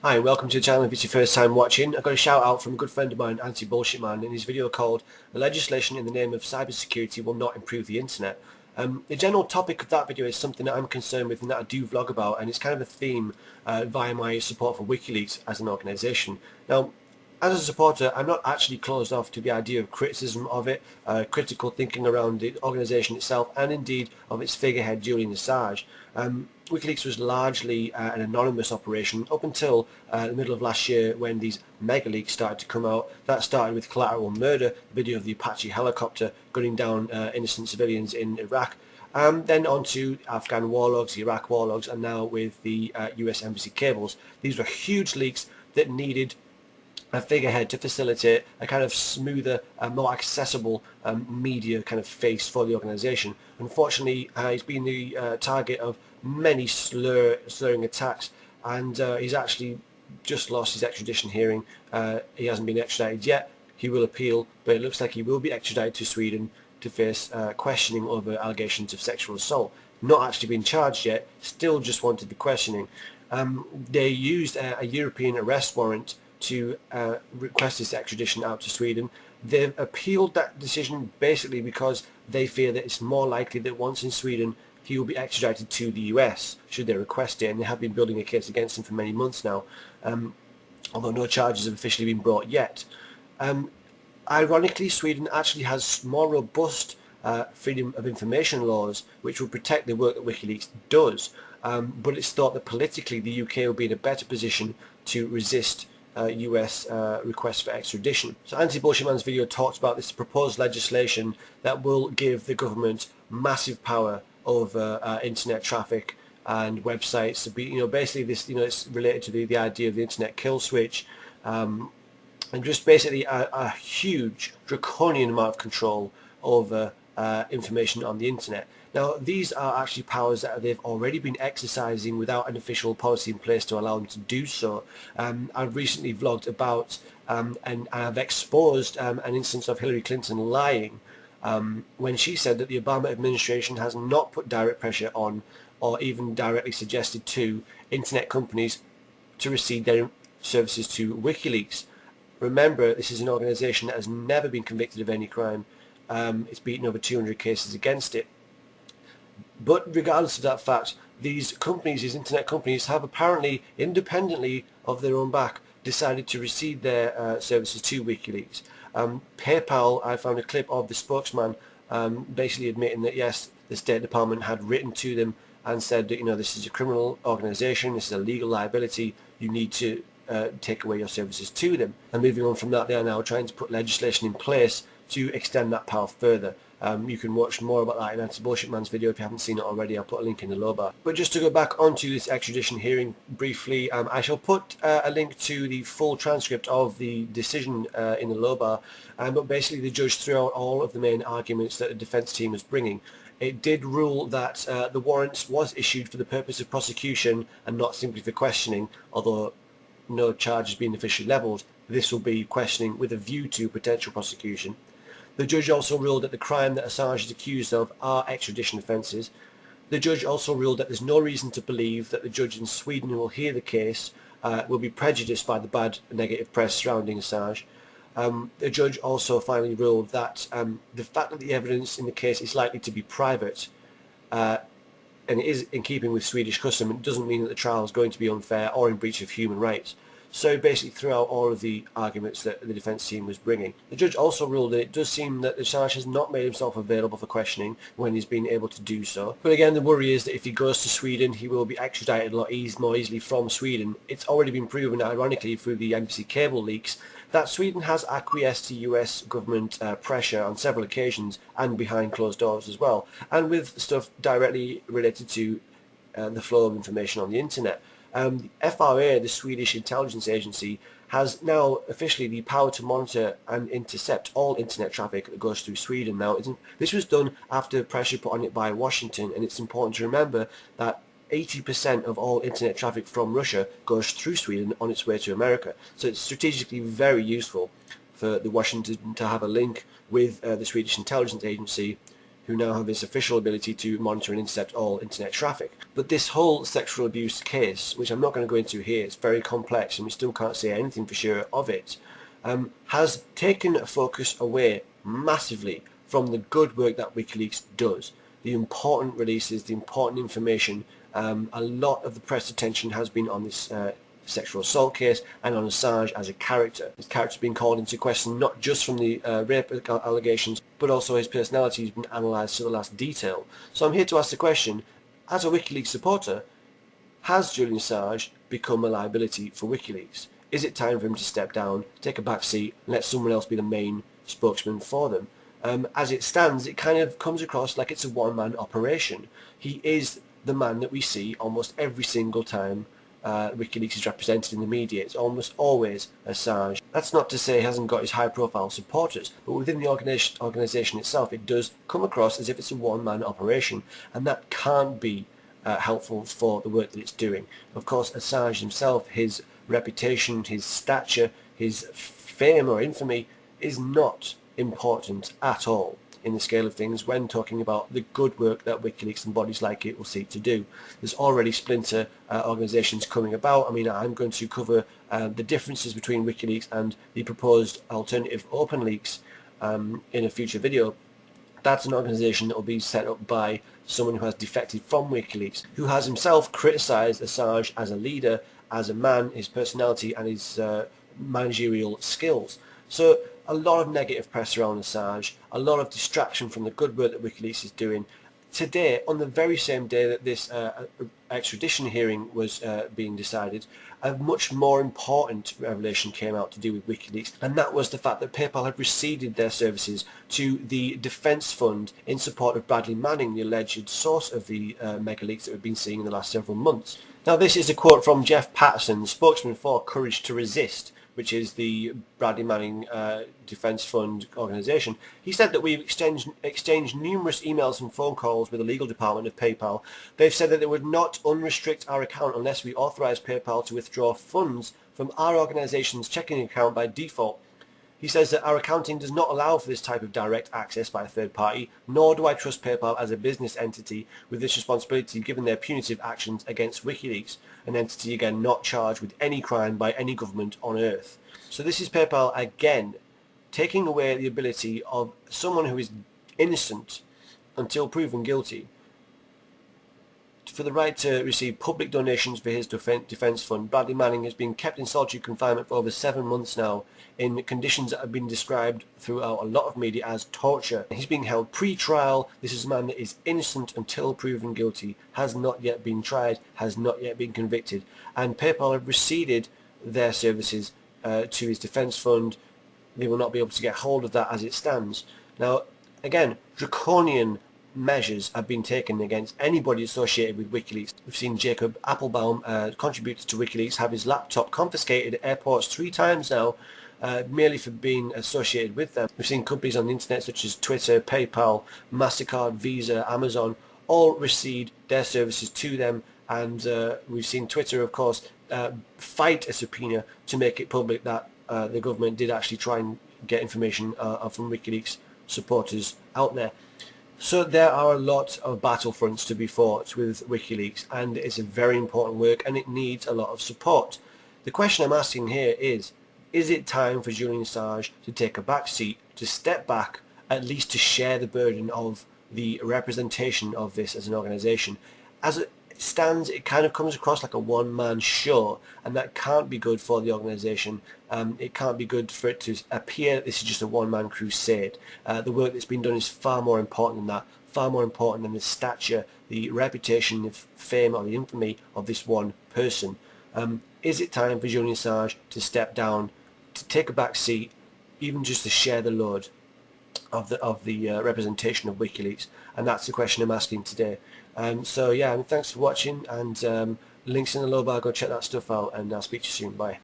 Hi and welcome to the channel if it's your first time watching. I've got a shout out from a good friend of mine, Anti-Bullshit Man, in his video called "The Legislation in the Name of Cybersecurity Will Not Improve the Internet." The general topic of that video is something that I'm concerned with and that I do vlog about, and it's kind of a theme via my support for WikiLeaks as an organisation. Now, as a supporter, I'm not actually closed off to the idea of criticism of it, critical thinking around the organisation itself, and indeed of its figurehead, Julian Assange. WikiLeaks was largely an anonymous operation up until the middle of last year when these mega leaks started to come out. That started with collateral murder, video of the Apache helicopter gunning down innocent civilians in Iraq. Then on to Afghan war logs, Iraq war logs, and now with the US Embassy cables. These were huge leaks that needed a figurehead to facilitate a kind of smoother, more accessible media kind of face for the organisation. Unfortunately, he's been the target of many slurring attacks, and he's actually just lost his extradition hearing. He hasn't been extradited yet. He will appeal, but it looks like he will be extradited to Sweden to face questioning over allegations of sexual assault. Not actually been charged yet, still just wanted the questioning. They used a European arrest warrant to request this extradition out to Sweden. They've appealed that decision basically because they fear that it's more likely that once in Sweden he will be extradited to the US should they request it, and they have been building a case against him for many months now, although no charges have officially been brought yet. Ironically, Sweden actually has more robust freedom of information laws which will protect the work that WikiLeaks does, but it's thought that politically the UK will be in a better position to resist US requests for extradition. So Anti-Bullshit Man's video talks about this proposed legislation that will give the government massive power over internet traffic and websites. To be, basically this, it's related to the idea of the internet kill switch, and just basically a huge draconian amount of control over information on the internet. Now, these are actually powers that they've already been exercising without an official policy in place to allow them to do so. I've recently vlogged about and I've exposed an instance of Hillary Clinton lying when she said that the Obama administration has not put direct pressure on or even directly suggested to internet companies to recede their services to WikiLeaks. Remember, this is an organisation that has never been convicted of any crime. It's beaten over 200 cases against it. But regardless of that fact, these companies, these internet companies, have apparently, independently of their own back, decided to recede their services to WikiLeaks. PayPal, I found a clip of the spokesman basically admitting that yes, the State Department had written to them and said that this is a criminal organisation, this is a legal liability, you need to take away your services to them. And moving on from that, they are now trying to put legislation in place to extend that power further. You can watch more about that in Anti-Bullshit Man's video if you haven't seen it already. I'll put a link in the lower bar. But just to go back onto this extradition hearing briefly, I shall put a link to the full transcript of the decision in the lower bar. But basically the judge threw out all of the main arguments that the defence team was bringing. It did rule that the warrant was issued for the purpose of prosecution and not simply for questioning, although no charge has been officially levelled. This will be questioning with a view to potential prosecution. The judge also ruled that the crime that Assange is accused of are extradition offences. The judge also ruled that there's no reason to believe that the judge in Sweden who will hear the case will be prejudiced by the bad negative press surrounding Assange. The judge also finally ruled that the fact that the evidence in the case is likely to be private and it is in keeping with Swedish custom, it doesn't mean that the trial is going to be unfair or in breach of human rights. So basically threw out all of the arguments that the defence team was bringing. The judge also ruled that it does seem that Assange has not made himself available for questioning when he's been able to do so. But again, the worry is that if he goes to Sweden, he will be extradited a lot more easily from Sweden. It's already been proven, ironically, through the embassy cable leaks, that Sweden has acquiesced to US government pressure on several occasions and behind closed doors as well, and with stuff directly related to the flow of information on the internet. The FRA, the Swedish intelligence agency, has now officially the power to monitor and intercept all internet traffic that goes through Sweden. Now, this was done after pressure put on it by Washington, and it's important to remember that 80% of all internet traffic from Russia goes through Sweden on its way to America. So it's strategically very useful for the Washington to have a link with the Swedish intelligence agency, who now have this official ability to monitor and intercept all internet traffic. But this whole sexual abuse case, which I'm not going to go into here, it's very complex and we still can't say anything for sure of it, has taken focus away massively from the good work that WikiLeaks does. The important releases, the important information, a lot of the press attention has been on this sexual assault case and on Assange as a character. His character's been called into question not just from the rape allegations, but also his personality has been analysed to the last detail. So I'm here to ask the question, as a WikiLeaks supporter, has Julian Assange become a liability for WikiLeaks? Is it time for him to step down, take a back seat, and let someone else be the main spokesman for them? As it stands, it kind of comes across like it's a one-man operation. He is the man that we see almost every single time WikiLeaks is represented in the media. It's almost always Assange. That's not to say he hasn't got his high-profile supporters, but within the organisation itself, it does come across as if it's a one-man operation, and that can't be helpful for the work that it's doing. Of course, Assange himself, his reputation, his stature, his fame or infamy is not important at all in the scale of things when talking about the good work that WikiLeaks and bodies like it will seek to do. There's already splinter organisations coming about. I mean, I'm going to cover the differences between WikiLeaks and the proposed alternative OpenLeaks in a future video. That's an organisation that will be set up by someone who has defected from WikiLeaks, who has himself criticised Assange as a leader, as a man, his personality and his managerial skills. So a lot of negative press around Assange, a lot of distraction from the good work that WikiLeaks is doing. Today, on the very same day that this extradition hearing was being decided, a much more important revelation came out to do with WikiLeaks, and that was the fact that PayPal had receded their services to the defence fund in support of Bradley Manning, the alleged source of the mega leaks that we've been seeing in the last several months. Now, this is a quote from Jeff Patterson, spokesman for Courage to Resist, which is the Bradley Manning Defence Fund organisation. He said that we've exchanged numerous emails and phone calls with the legal department of PayPal. They've said that they would not unrestrict our account unless we authorise PayPal to withdraw funds from our organisation's checking account by default. He says that our accounting does not allow for this type of direct access by a third party, nor do I trust PayPal as a business entity with this responsibility given their punitive actions against WikiLeaks, an entity again not charged with any crime by any government on earth. So this is PayPal again taking away the ability of someone who is innocent until proven guilty for the right to receive public donations for his defence fund. Bradley Manning has been kept in solitary confinement for over 7 months now in conditions that have been described throughout a lot of media as torture. He's being held pre-trial. This is a man that is innocent until proven guilty, has not yet been tried, has not yet been convicted, and PayPal have receded their services to his defence fund. They will not be able to get hold of that as it stands. Now, again, draconian measures have been taken against anybody associated with WikiLeaks. We've seen Jacob Appelbaum, contributor to WikiLeaks, have his laptop confiscated at airports 3 times now, merely for being associated with them. We've seen companies on the internet such as Twitter, PayPal, MasterCard, Visa, Amazon, all recede their services to them, and we've seen Twitter, of course, fight a subpoena to make it public that the government did actually try and get information from WikiLeaks supporters out there. So there are a lot of battlefronts to be fought with WikiLeaks, and it's a very important work and it needs a lot of support. The question I'm asking here is it time for Julian Assange to take a back seat, to step back, at least to share the burden of the representation of this as an organisation? As it stands, it kind of comes across like a one-man show, and that can't be good for the organisation. It can't be good for it to appear that this is just a one-man crusade. The work that's been done is far more important than that, far more important than the stature, the reputation, the fame or the infamy of this one person. Is it time for Julian Assange to step down, to take a back seat, even just to share the load of the representation of WikiLeaks? And that's the question I'm asking today. So yeah, thanks for watching, and links in the lower bar, go check that stuff out, and I'll speak to you soon. Bye.